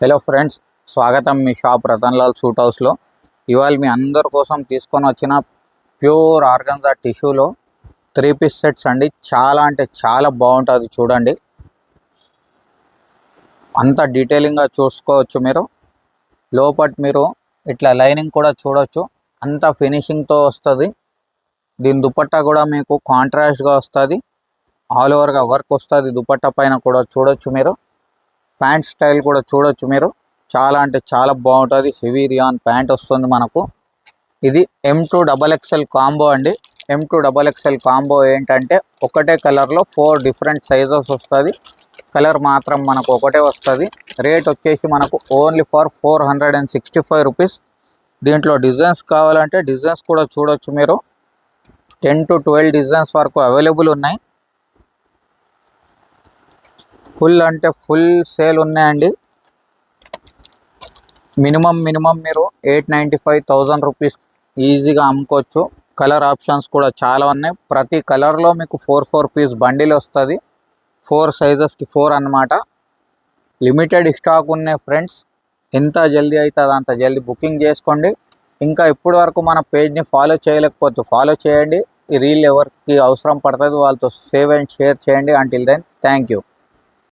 Hello friends, స్వాగతం మీ shop Ratanlal suit హౌస్లో. ఇవాళ మీ అందరి కోసం తీసుకొని వచ్చిన ప్యూర్ ఆర్గన్జా టిష్యూలో 3 పీస్ సెట్స్ అండి. చాలా అంటే చాలా బాగుంటుంది. చూడండి, అంత డీటెయిలింగ్గా చూసుకోవచ్చు. మీరు లోపల మీరు ఇట్లా లైనింగ్ కూడా చూడొచ్చు. అంత ఫినిషింగ్తో వస్తుంది. దీని దుపట్టా కూడా మీకు కాంట్రాస్ట్గా వస్తుంది. ఆల్ ఓవర్గా వర్క్ వస్తుంది. దుపట్టా పైన కూడా చూడొచ్చు. మీరు ప్యాంట్ స్టైల్ కూడా చూడొచ్చు. మీరు చాలా అంటే చాలా బాగుంటుంది. హెవీ రియాన్ ప్యాంట్ వస్తుంది మనకు. ఇది M2XXL కాంబో అండి. M2XXL కాంబో ఏంటంటే ఒకటే కలర్లో 4 డిఫరెంట్ సైజెస్ వస్తుంది. కలర్ మాత్రం మనకు ఒకటే వస్తుంది. రేట్ వచ్చేసి మనకు ఓన్లీ ఫర్ 465 రూపీస్. దీంట్లో డిజైన్స్ కావాలంటే డిజైన్స్ కూడా చూడొచ్చు. మీరు 10 to 12 డిజైన్స్ వరకు అవైలబుల్ ఉన్నాయి. ఫుల్ అంటే ఫుల్ సేల్ ఉన్నాయండి. మినిమం మీరు 895,000 రూపీస్ ఈజీగా అమ్ముకోవచ్చు. కలర్ ఆప్షన్స్ కూడా చాలా ఉన్నాయి. ప్రతి కలర్లో మీకు 4 పీస్ బండిల్ వస్తుంది. 4 సైజెస్కి 4 అన్నమాట. లిమిటెడ్ స్టాక్ ఉన్నాయి ఫ్రెండ్స్. ఎంత జల్దీ అవుతుంది అంత జల్దీ బుకింగ్ చేసుకోండి. ఇంకా ఇప్పటి వరకు మన పేజ్ని ఫాలో చేయలేకపోతే ఫాలో చేయండి. ఈ రీల్ ఎవరికి అవసరం పడుతుంది వాళ్ళతో సేవ్ అండ్ షేర్ చేయండి. Until then thank you.